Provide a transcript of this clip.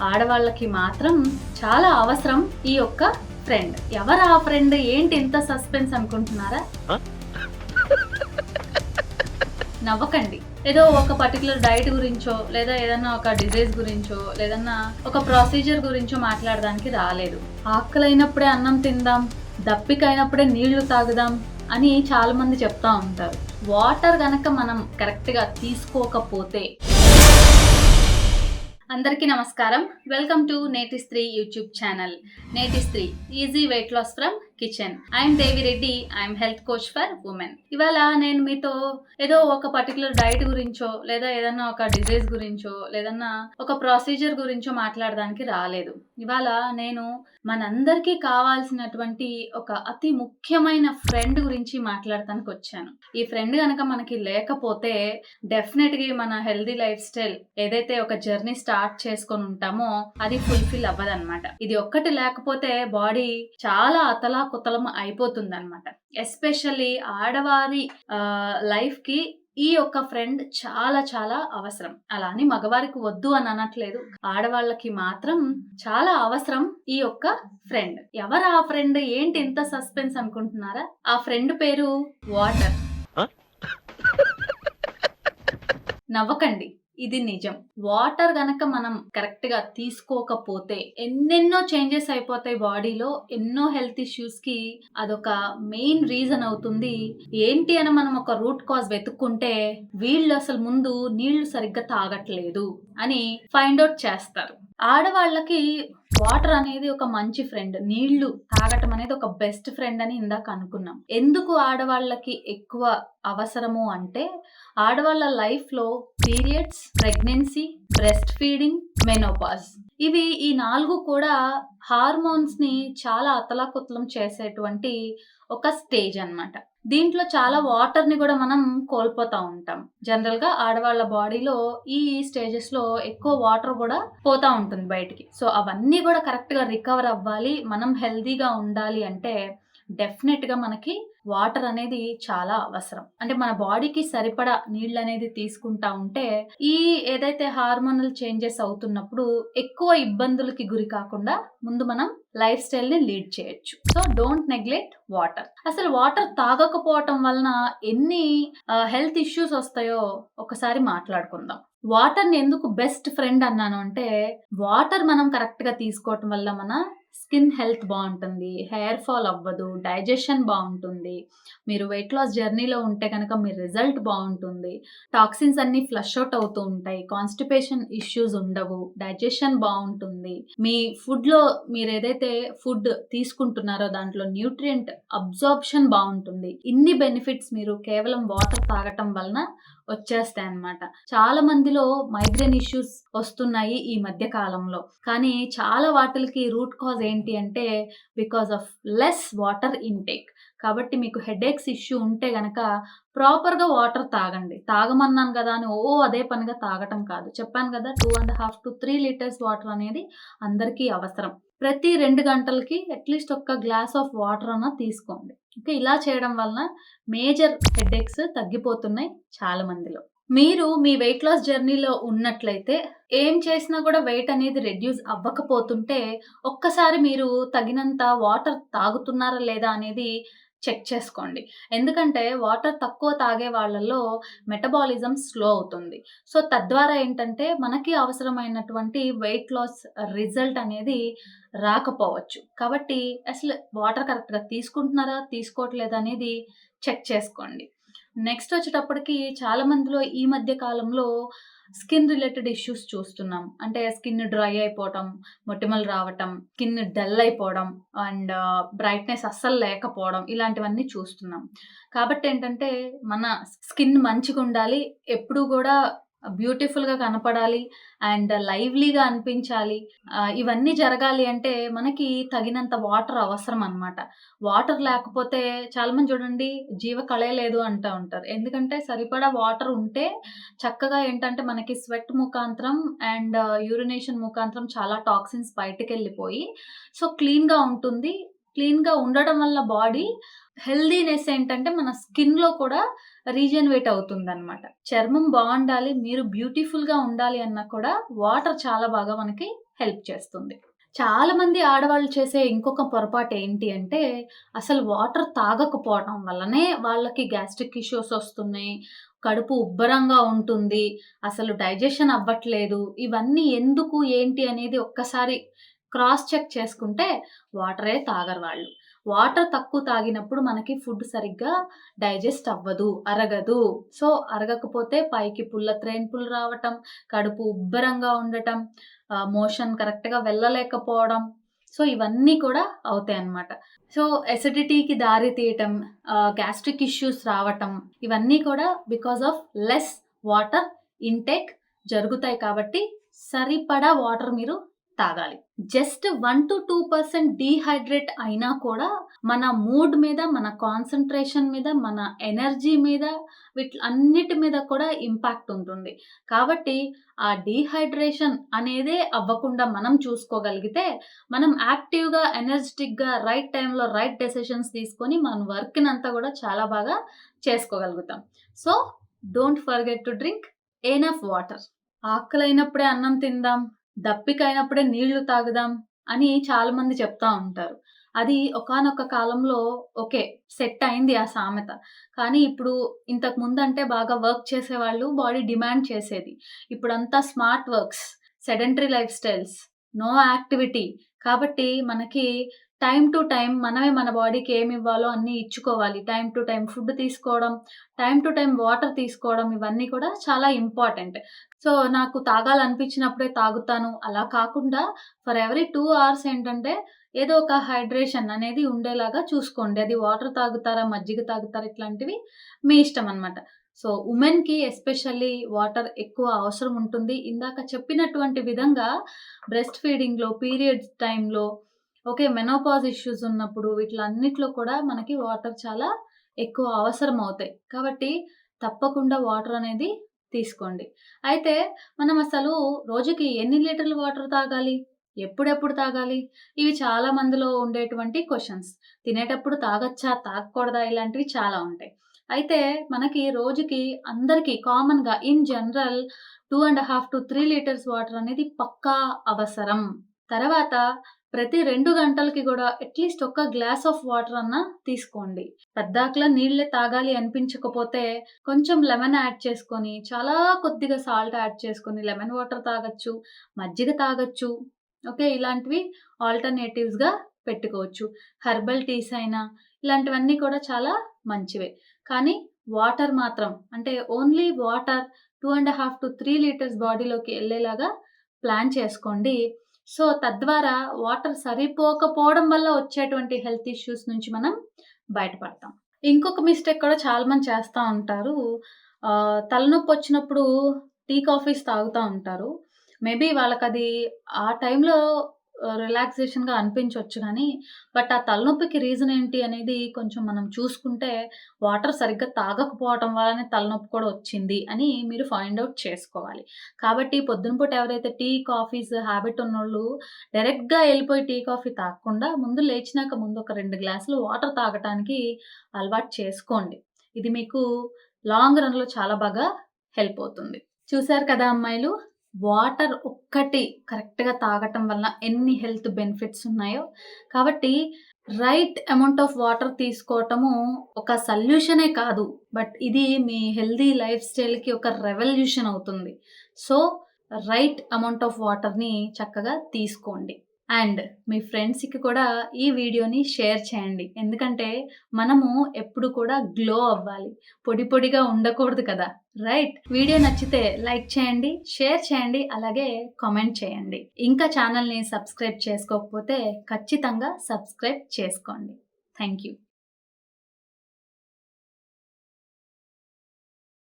ఆడవాళ్ళకి మాత్రం చాలా అవసరం ఈ యొక్క ఫ్రెండ్. ఎవరు ఆ ఫ్రెండ్? ఏంటి ఇంత సస్పెన్స్ అనుకుంటున్నారా? నవ్వకండి. ఏదో ఒక పర్టిక్యులర్ డైట్ గురించో, లేదా ఏదన్నా ఒక డిజీజ్ గురించో, లేదన్నా ఒక ప్రొసీజర్ గురించో మాట్లాడడానికి రాలేదు. ఆకలైనప్పుడే అన్నం తిందాం, దప్పికైనప్పుడే నీళ్లు తాగుదాం అని చాలా మంది చెప్తా ఉంటారు. వాటర్ గనక మనం కరెక్ట్‌గా తీసుకోకపోతే. అందరికీ నమస్కారం. వెల్కమ్ టు నేటి స్త్రీ యూట్యూబ్ ఛానల్. నేటి స్త్రీ easy weight loss from kitchen. I'm Devi Reddy. I'm health coach for women. ఇవాళ నేను మీతో ఏదో ఒక పర్టికులర్ డైట్ గురించో, లేదా ఏదన్నా ఒక డిజీజ్ గురించో, లేదన్నా ఒక ప్రొసీజర్ గురించో మాట్లాడడానికి రాలేదు. ఇవాళ నేను మనందరికీ కావాల్సినటువంటి ఒక అతి ముఖ్యమైన ఫ్రెండ్ గురించి మాట్లాడటానికి వచ్చాను. ఈ ఫ్రెండ్ కనుక మనకి లేకపోతే డెఫినెట్‌గా మన హెల్తీ లైఫ్ స్టైల్ ఏదైతే ఒక జర్నీ స్టార్ట్ చేసుకొని ఉంటామో అది ఫుల్ఫిల్ అవ్వదన్నమాట. ఇది ఒక్కటి లేకపోతే బాడీ చాలా అతలాకుతలం అయిపోతుంది అనమాట. ఎస్పెషల్లీ ఆడవారి లైఫ్ కి ఈ యొక్క ఫ్రెండ్ చాలా చాలా అవసరం. అలా అని మగవారికి వద్దు అని అనట్లేదు. ఆడవాళ్ళకి మాత్రం చాలా అవసరం ఈ యొక్క ఫ్రెండ్. ఎవరు ఆ ఫ్రెండ్? ఏంటి ఇంత సస్పెన్స్ అనుకుంటున్నారా? ఆ ఫ్రెండ్ పేరు వాటర్. నవ్వకండి, ఇది నిజం. వాటర్ గనక మనం కరెక్ట్ గా తీసుకోకపోతే ఎన్నెన్నో చేంజెస్ అయిపోతాయి బాడీలో. ఎన్నో హెల్త్ ఇష్యూస్ కి అదొక మెయిన్ రీజన్ అవుతుంది. ఏంటి అని మనం ఒక రూట్ కాజ్ వెతుక్కుంటే వీళ్ళు అసలు ముందు నీళ్లు సరిగ్గా తాగట్లేదు అని ఫైండ్ అవుట్ చేస్తారు. ఆడవాళ్ళకి వాటర్ అనేది ఒక మంచి ఫ్రెండ్. నీళ్లు తాగటం అనేది ఒక బెస్ట్ ఫ్రెండ్ అని ఇందాక అనుకున్నాం. ఎందుకు ఆడవాళ్ళకి ఎక్కువ అవసరము అంటే, ఆడవాళ్ళ లైఫ్ లో periods, pregnancy, breast feeding, menopause, ఇవి ఈ 4 కూడా హార్మోన్స్ ని చాలా అతలాకుతలం చేసేటువంటి ఒక స్టేజ్ అన్నమాట. దీంట్లో చాలా వాటర్ ని కూడా మనం కోల్పోతా ఉంటాం. జనరల్ గా ఆడవాళ్ళ బాడీలో ఈ స్టేజెస్ లో ఎక్కువ వాటర్ కూడా పోతా ఉంటుంది బయటికి. సో అవన్నీ కూడా కరెక్ట్ గా రికవర్ అవ్వాలి, మనం హెల్దీగా ఉండాలి అంటే డెఫినెట్ గా మనకి వాటర్ అనేది చాలా అవసరం. అంటే మన బాడీకి సరిపడా నీళ్ళు అనేది తీసుకుంటా ఉంటే ఈ ఏదైతే హార్మోనల్ చేంజెస్ అవుతున్నప్పుడు ఎక్కువ ఇబ్బందులకి గురి కాకుండా ముందు మనం లైఫ్ స్టైల్ ని లీడ్ చేయొచ్చు. So don't neglect water. అసలు వాటర్ తాగకపోవటం వలన ఎన్ని హెల్త్ ఇష్యూస్ వస్తాయో ఒకసారి మాట్లాడుకుందాం. వాటర్ ని ఎందుకు బెస్ట్ ఫ్రెండ్ అన్నాను అంటే, వాటర్ మనం కరెక్ట్ గా తీసుకోవటం వల్ల మన స్కిన్ హెల్త్ బాగుంటుంది, హెయిర్ ఫాల్ అవ్వదు, డైజెషన్ బాగుంటుంది. మీరు వెయిట్ లాస్ జర్నీలో ఉంటే కనుక మీ రిజల్ట్ బాగుంటుంది. టాక్సిన్స్ అన్ని ఫ్లష్ అవుట్ అవుతూ ఉంటాయి. కాన్స్టిపేషన్ ఇష్యూస్ ఉండవు. డైజెషన్ బాగుంటుంది. మీ ఫుడ్ లో మీరు ఏదైతే ఫుడ్ తీసుకుంటున్నారో దాంట్లో న్యూట్రియంట్ అబ్జార్ప్షన్ బాగుంటుంది. ఇన్ని బెనిఫిట్స్ మీరు కేవలం వాటర్ తాగటం వలన వచ్చేస్తాయి అన్నమాట. చాలా మందిలో మైగ్రేన్ ఇష్యూస్ వస్తున్నాయి ఈ మధ్య కాలంలో. కానీ చాలా వాటికి రూట్ కాజ్ ఏంటి అంటే because of less water intake. కాబట్టి మీకు హెడేక్స్ ఇష్యూ ఉంటే గనక ప్రాపర్గా వాటర్ తాగండి. తాగమన్నాను కదా అని అదే పనిగా తాగటం కాదు. చెప్పాను కదా 2.5 to 3 లీటర్స్ వాటర్ అనేది అందరికీ అవసరం. ప్రతి 2 గంటలకి అట్లీస్ట్ ఒక గ్లాస్ ఆఫ్ వాటర్ అన్నా తీసుకోండి. ఓకే, ఇలా చేయడం వలన మేజర్ హెడేక్స్ తగ్గిపోతున్నాయి చాలా మందిలో. మీరు మీ వెయిట్ లాస్ జర్నీలో ఉన్నట్లయితే ఏం చేసినా కూడా వెయిట్ అనేది రెడ్యూస్ అవ్వకపోతుంటే ఒక్కసారి మీరు తగినంత వాటర్ తాగుతున్నారా లేదా అనేది చెక్ చేసుకోండి. ఎందుకంటే వాటర్ తక్కువ తాగే వాళ్ళలో మెటబాలిజం స్లో అవుతుంది. సో తద్వారా ఏంటంటే మనకి అవసరమైనటువంటి వెయిట్ లాస్ రిజల్ట్ అనేది రాకపోవచ్చు. కాబట్టి అసలు వాటర్ కరెక్ట్గా తీసుకుంటున్నారా తీసుకోవట్లేదా అనేది చెక్ చేసుకోండి. నెక్స్ట్ వచ్చేటప్పటికి చాలా మందిలో ఈ మధ్య కాలంలో స్కిన్ రిలేటెడ్ ఇష్యూస్ చూస్తున్నాం. అంటే స్కిన్ డ్రై అయిపోవటం, మొటిమలు రావటం, స్కిన్ డల్ అయిపోవడం అండ్ బ్రైట్నెస్ అస్సలు లేకపోవడం, ఇలాంటివన్నీ చూస్తున్నాం. కాబట్టి ఏంటంటే మన స్కిన్ మంచిగా ఉండాలి, ఎప్పుడు కూడా బ్యూటిఫుల్గా కనపడాలి అండ్ లైవ్లీగా అనిపించాలి. ఇవన్నీ జరగాలి అంటే మనకి తగినంత వాటర్ అవసరం అన్నమాట. వాటర్ లేకపోతే చాలా మంది చూడండి జీవకళే లేదు అంటూ ఉంటారు. ఎందుకంటే సరిపడా వాటర్ ఉంటే చక్కగా ఏంటంటే మనకి స్వెట్ ముఖాంతరం అండ్ యూరినేషన్ ముఖాంతరం చాలా టాక్సిన్స్ బయటకెళ్ళిపోయి సో క్లీన్గా ఉంటుంది. క్లీన్గా ఉండడం వల్ల బాడీ హెల్దీనెస్ ఏంటంటే మన స్కిన్లో కూడా రీజనరేట్ అవుతుందన్నమాట. చర్మం బాగుండాలి, మీరు బ్యూటిఫుల్గా ఉండాలి అన్నా కూడా వాటర్ చాలా బాగా మనకి హెల్ప్ చేస్తుంది. చాలామంది ఆడవాళ్ళు చేసే ఇంకొక పొరపాటు ఏంటి అంటే, అసలు వాటర్ తాగకపోవడం వల్లనే వాళ్ళకి గ్యాస్ట్రిక్ ఇష్యూస్ వస్తున్నాయి. కడుపు ఉబ్బరంగా ఉంటుంది. అసలు డైజెషన్ అవ్వట్లేదు. ఇవన్నీ ఎందుకు, ఏంటి అనేది ఒక్కసారి క్రాస్ చెక్ చేసుకుంటే వాటరే తాగరు వాళ్ళు. వాటర్ తక్కువ తాగినప్పుడు మనకి ఫుడ్ సరిగ్గా డైజెస్ట్ అవ్వదు, అరగదు. సో, అరగకపోతే పైకి త్రేన్పులు రావటం, కడుపు ఉబ్బరంగా ఉండటం, మోషన్ కరెక్ట్‌గా వెళ్ళలేకపోవడం. సో, ఇవన్నీ కూడా అవుతాయన్నమాట. సో, ఎసిడిటీకి దారి తీయటం, గ్యాస్ట్రిక్ ఇష్యూస్ రావటం, ఇవన్నీ కూడా because of less water intake జరుగుతాయి కాబట్టి, సరిపడా వాటర్ మీరు తాగాలి. జస్ట్ 1-2% డీహైడ్రేట్ అయినా కూడా మన మూడ్ మీద, మన కాన్సంట్రేషన్ మీద, మన ఎనర్జీ మీద, అన్నిటి మీద కూడా ఇంపాక్ట్ ఉంటుంది. కాబట్టి ఆ డీహైడ్రేషన్ అనేదే అవ్వకుండా మనం చూసుకోగలిగితే, మనం యాక్టివ్‌గా, ఎనర్జిటిక్‌గా రైట్ టైమ్‌లో రైట్ డెసిషన్స్ తీసుకొని మన వర్క్‌నంతా కూడా చాలా బాగా చేసుకోగలుగుతాం. So, don't forget to drink enough water. ఆకలైనప్పుడే అన్నం తిందాం, దప్పికైనప్పుడే నీళ్లు తాగుదాం అని చాలామంది చెప్తా ఉంటారు. అది ఒకానొక కాలంలో ఓకే. సెట్ అయింది ఆ సామెత. కానీ ఇప్పుడు ఇంతకు ముందంటే బాగా వర్క్ చేసేవాళ్ళు బాడీ డిమాండ్ చేసేది. ఇప్పుడంతా smart works, sedentary lifestyles, no activity. కాబట్టి మనకి టైమ్ టు టైమ్ మనమే మన బాడీకి ఏమివ్వాలో అన్నీ ఇచ్చుకోవాలి. టైమ్ టు టైమ్ ఫుడ్ తీసుకోవడం, టైమ్ టు టైమ్ వాటర్ తీసుకోవడం, ఇవన్నీ కూడా చాలా ఇంపార్టెంట్. సో, నాకు తాగాలనిపించినప్పుడే తాగుతాను అలా కాకుండా ఫర్ ఎవ్రీ 2 అవర్స్ ఏంటంటే ఏదో ఒక హైడ్రేషన్ అనేది ఉండేలాగా చూసుకోండి. అది వాటర్ తాగుతారా, మజ్జిగ తాగుతారా ఇట్లాంటివి మీ ఇష్టం అన్నమాట. సో, వుమెన్‌కి ఎస్పెషల్లీ వాటర్ ఎక్కువ అవసరం ఉంటుంది. ఇందాక చెప్పినటువంటి విధంగా బ్రెస్ట్ ఫీడింగ్‌లో, పీరియడ్స్ టైమ్‌లో, ఓకే, మెనోపాజ్ ఇష్యూస్ ఉన్నప్పుడు వీటిలన్నిటిలో కూడా మనకి వాటర్ చాలా ఎక్కువ అవసరం అవుతాయి. కాబట్టి తప్పకుండా వాటర్ అనేది తీసుకోండి. అయితే మనం అసలు రోజుకి ఎన్ని లీటర్లు వాటర్ తాగాలి? ఎప్పుడెప్పుడు తాగాలి? ఇవి చాలా మందిలో ఉండేటువంటి క్వెషన్స్. తినేటప్పుడు తాగొచ్చా? తాగకూడదా? ఇలాంటివి చాలా ఉంటాయి. అయితే మనకి రోజుకి అందరికి కామన్‌గా ఇన్ జనరల్ 2.5-3 లీటర్స్ వాటర్ అనేది పక్కా అవసరం. తర్వాత ప్రతి 2 గంటలకి గూడా అట్‌లీస్ట్ ఒక గ్లాస్ ఆఫ్ వాటర్ అన్నా తీసుకోండి. పద్దాకలా నీళ్ళే తాగాలి అనిపించకపోతే కొంచెం లెమన్ యాడ్ చేసుకొని, చాలా కొద్దిగా సాల్ట్ యాడ్ చేసుకొని లెమన్ వాటర్ తాగొచ్చు, మజ్జిగ తాగొచ్చు. ఓకే. ఇలాంటివి ఆల్టర్‌నేటివ్స్‌గా పెట్టుకోవచ్చు. హెర్బల్ టీస్ అయినా ఇలాంటివన్నీ కూడా చాలా మంచివే. కానీ వాటర్ మాత్రం అంటే ఓన్లీ వాటర్ 2.5-3 లీటర్స్ బాడీలోకి ఎళ్ళేలాగా ప్లాన్ చేసుకోండి. సో, తద్వారా వాటర్ సరిపోకపోవడం వల్ల వచ్చేటువంటి హెల్త్ ఇష్యూస్ నుంచి మనం బయటపడతాం. ఇంకొక మిస్టేక్ కూడా చాలా మంది చేస్తా ఉంటారు. తలనొప్పొచ్చినప్పుడు టీ, కాఫీస్ తాగుతా ఉంటారు. మేబీ వాళ్ళకది ఆ టైంలో రిలాక్సేషన్‌గా అనిపించొచ్చు గానీ, బట్ ఆ తలనొప్పికి రీజన్ ఏంటి అనేది కొంచెం మనం చూసుకుంటే, వాటర్ సరిగ్గా తాగకపోవటం వల్లనే తలనొప్పి కూడా వచ్చింది అని మీరు ఫైండ్ ఔట్ చేసుకోవాలి. కాబట్టి పొద్దున పూట ఎవరైతే టీ, కాఫీస్ హ్యాబిట్ ఉన్నోళ్ళు డైరెక్ట్‌గా ఎళ్ళిపోయి టీ, కాఫీ తాగకుండా ముందు లేచినాక ముందు ఒక 2 గ్లాసులు వాటర్ తాగటానికి అలవాటు చేసుకోండి. ఇది మీకు లాంగ్ రన్‌లో చాలా బాగా హెల్ప్ అవుతుంది. చూసారు కదా అమ్మాయిలు! వాటర్ ఒక్కటి కరెక్ట్‌గా తాగటం వల్ల ఎన్ని హెల్త్ బెనిఫిట్స్ ఉన్నాయో. కాబట్టి రైట్ అమౌంట్ ఆఫ్ వాటర్ తీసుకోవటము ఒక సొల్యూషనే కాదు. బట్ ఇది మీ హెల్తీ లైఫ్ స్టైల్‌కి ఒక రెవల్యూషన్ అవుతుంది. సో, రైట్ అమౌంట్ ఆఫ్ వాటర్‌ని చక్కగా తీసుకోండి. అండ్ మీ ఫ్రెండ్స్‌కి కూడా ఈ వీడియోని షేర్ చేయండి. ఎందుకంటే మనము ఎప్పుడు కూడా గ్లో అవ్వాలి. పొడి పొడిగా ఉండకూడదు కదా! రైట్? వీడియో నచ్చితే లైక్ చేయండి, షేర్ చేయండి, అలాగే కామెంట్ చేయండి. ఇంకా ఛానల్‌ని సబ్స్క్రైబ్ చేసుకోకపోతే ఖచ్చితంగా సబ్స్క్రైబ్ చేసుకోండి. Thank you.